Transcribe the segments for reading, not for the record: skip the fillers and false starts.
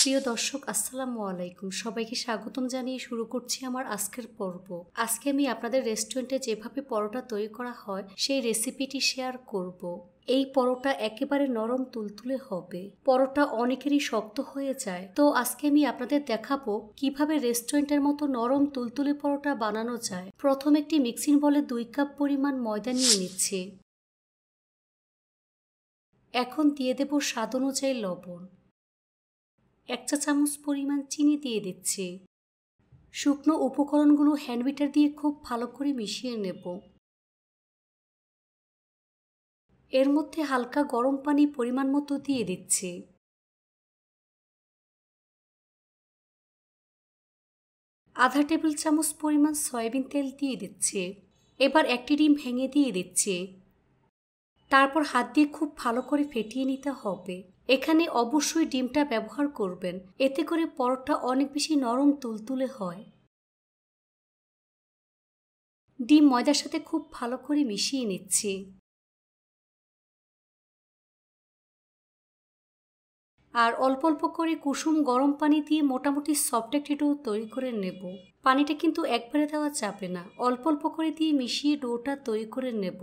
প্রিয় দর্শক, আসসালামু আলাইকুম। সবাইকে স্বাগতম জানিয়ে শুরু করছি আমার আজকের পর্ব। আজকে আমি আপনাদের রেস্টুরেন্টে যেভাবে পরোটা তৈরি করা হয় সেই রেসিপিটি শেয়ার করব। এই পরোটা একেবারে নরম তুলতুলে হবে। পরোটা অনেকেরই শক্ত হয়ে যায়, তো আজকে আমি আপনাদের দেখাবো কিভাবে রেস্টুরেন্টের মতো নরম তুলতুলে পরোটা বানানো যায়। প্রথম একটি মিক্সিং বলে 2 কাপ পরিমাণ ময়দা নিয়ে নিচ্ছি। এখন দিয়ে দেব স্বাদ অনুযায়ী লবণ। 1 চা চামচ পরিমাণ চিনি দিয়ে দিচ্ছি। শুকনো উপকরণগুলো হ্যান্ড বিটার দিয়ে খুব ভালো করে মিশিয়ে নেব। এর মধ্যে হালকা গরম পানি পরিমাণ মতো দিয়ে দিচ্ছি। আধা টেবিল চামচ পরিমাণ সয়াবিন তেল দিয়ে দিচ্ছি। এবার একটি ডিম ভেঙে দিয়ে দিচ্ছি। তারপর হাত দিয়ে খুব ভালো করে ফেটিয়ে নিতে হবে। এখানে অবশ্যই ডিমটা ব্যবহার করবেন, এতে করে পরোটা অনেক বেশি নরম তুলতুলে হয়। ডিম ময়দার সাথে খুব ভালো করে মিশিয়ে নিচ্ছি। আর অল্প অল্প করে কুসুম গরম পানি দিয়ে মোটামুটি সফট একটা ডো তৈরি করে নেব। পানিটা কিন্তু একবারে দেওয়া যাবে না, অল্প অল্প করে দিয়ে মিশিয়ে ডোটা তৈরি করে নেব।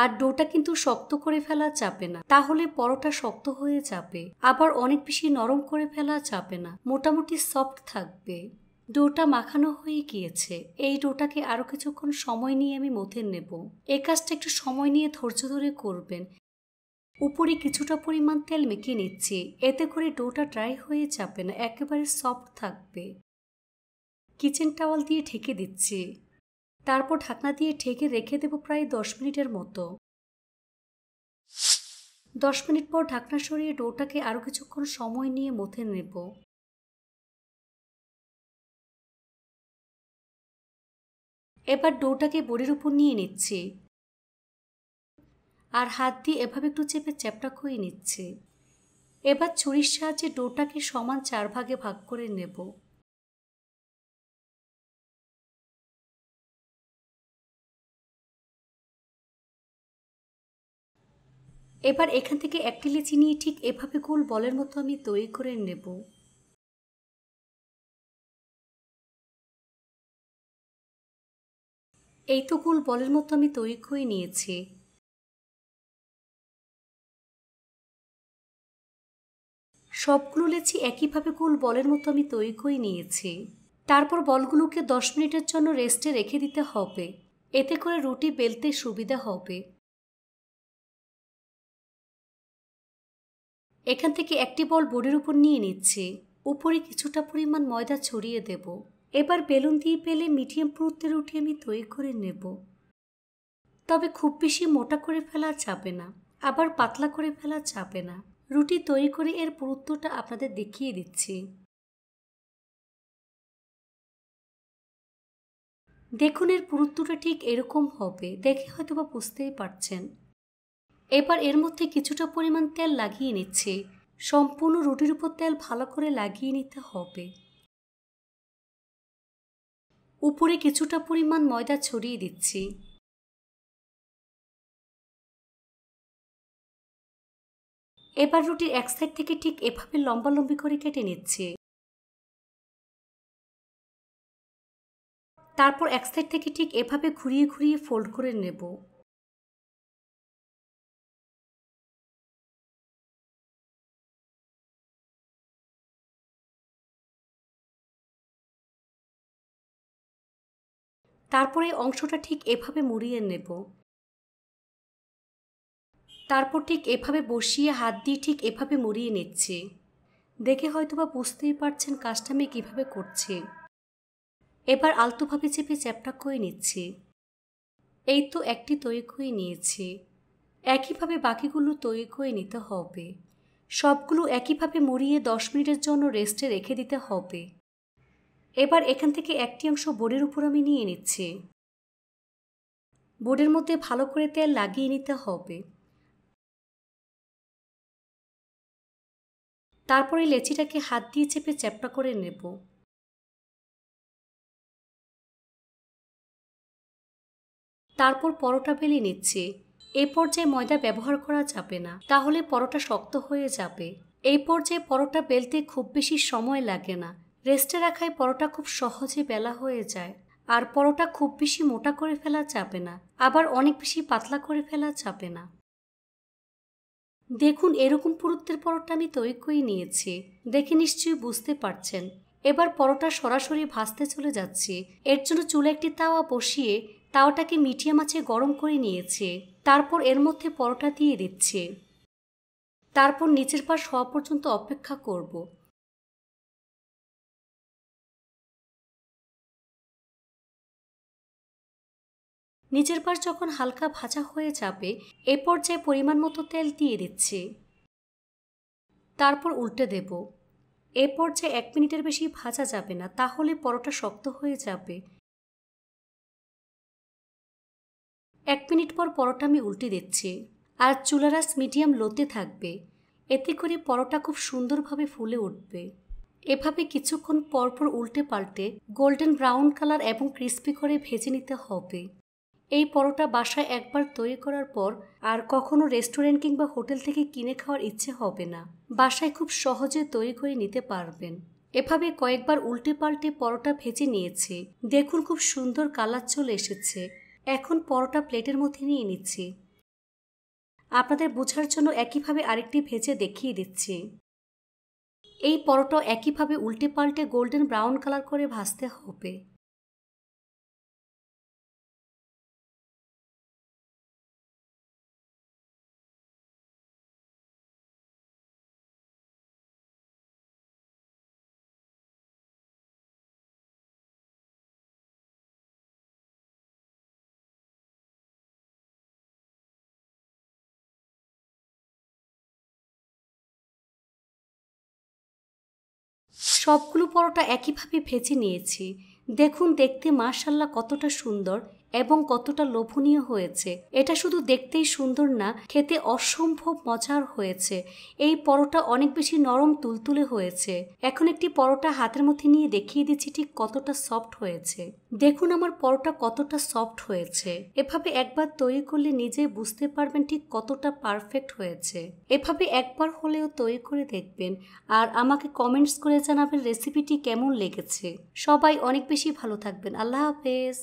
আর ডোটা কিন্তু শক্ত করে ফেলা যাবে না, তাহলে পরোটা শক্ত হয়ে যাবে। আবার অনেক বেশি নরম করে ফেলা যাবে না, মোটামুটি সফট থাকবে। ডোটা মাখানো হয়ে গিয়েছে। এই ডোটাকে আরো কিছুক্ষণ সময় নিয়ে আমি মথে নেব। এই কাজটা একটু সময় নিয়ে ধৈর্য ধরে করবেন। উপরে কিছুটা পরিমাণ তেল মেখে নিচ্ছি, এতে করে ডোটা ড্রাই হয়ে যাবে না, একেবারে সফট থাকবে। কিচেন টাওয়াল দিয়ে ঢেকে দিচ্ছি। তারপর ঢাকনা দিয়ে ঢেকে রেখে দেব প্রায় 10 মিনিটের মতো। 10 মিনিট পর ঢাকনা সরিয়ে ডোটাকে আরো কিছুক্ষণ সময় নিয়ে মথে নেব। এবার ডোটাকে বোর্ডের উপর নিয়ে নিচ্ছি আর হাত দিয়ে এভাবে একটু চেপে চ্যাপটা করে নিচ্ছি। এবার ছুরির সাহায্যে ডোটাকে সমান 4 ভাগে ভাগ করে নেব। এবার এখান থেকে একটি লেচি নিয়ে ঠিক এভাবে গোল বলের মতো আমি তৈরি করে নেব। এই তো গোল বলের মতো আমি তৈরি করে নিয়েছি। সবগুলো লেচি একইভাবে গোল বলের মতো আমি তৈরি করে নিয়েছি। তারপর বলগুলোকে 10 মিনিটের জন্য রেস্টে রেখে দিতে হবে, এতে করে রুটি বেলতে সুবিধা হবে। এখান থেকে একটি বল বোর্ডের উপর নিয়ে নিচ্ছি। উপরে কিছুটা পরিমাণ ময়দা ছড়িয়ে দেব। এবার বেলুন দিয়ে বেলে মিডিয়াম পুরুত্বের রুটি আমি তৈরি করে নেব। তবে খুব বেশি মোটা করে ফেলা যাবে না, আবার পাতলা করে ফেলা যাবে না। রুটি তৈরি করে এর পুরুত্বটা আপনাদের দেখিয়ে দিচ্ছি। দেখুন, এর পুরুত্বটা ঠিক এরকম হবে, দেখে হয়তো বা বুঝতেই পারছেন। এবার এর মধ্যে কিছুটা পরিমাণ তেল লাগিয়ে নিচ্ছি। সম্পূর্ণ রুটির উপর তেল ভালো করে লাগিয়ে নিতে হবে। উপরে কিছুটা পরিমাণ ময়দা ছড়িয়ে দিচ্ছি। এবার রুটির এক সাইড থেকে ঠিক এভাবে লম্বালম্বি করে কেটে নিচ্ছি। তারপর এক সাইড থেকে ঠিক এভাবে ঘুরিয়ে ঘুরিয়ে ফোল্ড করে নেব। তারপরে অংশটা ঠিক এভাবে মুড়িয়ে নেব। তারপর ঠিক এভাবে বসিয়ে হাত দিয়ে ঠিক এভাবে মুড়িয়ে নিচ্ছি। দেখে হয়তোবা বুঝতেই পারছেন কাজটা আমি কিভাবে করছি। এবার আলতোভাবে চেপে চ্যাপটা করে নিচ্ছি। এই তো একটি তৈরি করে নিয়েছি। একইভাবে বাকিগুলো তৈরি করে নিতে হবে। সবগুলো একইভাবে মুড়িয়ে 10 মিনিটের জন্য রেস্টে রেখে দিতে হবে। এবার এখান থেকে একটি অংশ বোর্ডের উপর আমি নিয়ে নিচ্ছি। বোর্ডের মধ্যে ভালো করে তেল লাগিয়ে নিতে হবে। তারপরে লেচিটাকে হাত দিয়ে চেপে চ্যাপটা করে নেব। তারপর পরোটা বেলে নিচ্ছি। এ পর্যায়ে ময়দা ব্যবহার করা যাবে না, তাহলে পরোটা শক্ত হয়ে যাবে। এই পর্যায়ে পরোটা বেলতে খুব বেশি সময় লাগে না। রেস্টে রাখায় পরোটা খুব সহজে বেলা হয়ে যায়। আর পরোটা খুব বেশি মোটা করে ফেলা যাবে না, আবার অনেক বেশি পাতলা করে ফেলা যাবে না। দেখুন, এরকম পুরুত্বের পরোটা আমি তৈরি করে নিয়েছি। দেখে নিশ্চয়ই বুঝতে পারছেন। এবার পরোটা সরাসরি ভাজতে চলে যাচ্ছি। এর জন্য চুলে একটি তাওয়া বসিয়ে তাওয়াটাকে মিডিয়াম আঁচে গরম করে নিয়েছি। তারপর এর মধ্যে পরোটা দিয়ে দিচ্ছি। তারপর নিচের পাশ হওয়া পর্যন্ত অপেক্ষা করব। নিচের পাশ যখন হালকা ভাজা হয়ে যাবে, এ পর্যায়ে পরিমাণ মতো তেল দিয়ে দিচ্ছি। তারপর উল্টে দেব। এ পর্যায়ে 1 মিনিটের বেশি ভাজা যাবে না, তাহলে পরোটা শক্ত হয়ে যাবে। 1 মিনিট পর পরোটা আমি উল্টে দিচ্ছি। আর চুলার আঁচ মিডিয়াম লোতে থাকবে। এতে করে পরোটা খুব সুন্দরভাবে ফুলে উঠবে। এভাবে কিছুক্ষণ পরপর উল্টে পাল্টে গোল্ডেন ব্রাউন কালার এবং ক্রিস্পি করে ভেজে নিতে হবে। এই পরোটা বাসায় একবার তৈরি করার পর আর কখনো রেস্টুরেন্ট কিংবা হোটেল থেকে কিনে খাওয়ার ইচ্ছে হবে না। বাসায় খুব সহজে তৈরি করে নিতে পারবেন। এভাবে কয়েকবার উল্টে পাল্টে পরোটা ভেজে নিয়েছি। দেখুন, খুব সুন্দর কালার চলে এসেছে। এখন পরোটা প্লেটের মধ্যে নিয়ে নিচ্ছি। আপনাদের বোঝার জন্য একইভাবে আরেকটি ভেজে দেখিয়ে দিচ্ছি। এই পরোটা একইভাবে উল্টে পাল্টে গোল্ডেন ব্রাউন কালার করে ভাজতে হবে। সবগুলো পরোটা একইভাবে ভেজে নিয়েছি। দেখুন, দেখতে মাশাআল্লাহ কতটা সুন্দর এবং কতটা লোভনীয় হয়েছে। এটা শুধু দেখতেই সুন্দর না, খেতে অসম্ভব মজার হয়েছে। এই পরোটা অনেক বেশি নরম তুলতুলে হয়েছে। এখন একটি পরোটা হাতের মধ্যে নিয়ে দেখিয়ে দিচ্ছি ঠিক কতটা সফট হয়েছে। দেখুন আমার পরোটা কতটা সফট হয়েছে। এভাবে একবার তৈরি করলে নিজেই বুঝতে পারবেন ঠিক কতটা পারফেক্ট হয়েছে। এভাবে একবার হলেও তৈরি করে দেখবেন আর আমাকে কমেন্টস করে জানাবেন রেসিপিটি কেমন লেগেছে। সবাই অনেক বেশি ভালো থাকবেন। আল্লাহ হাফেজ।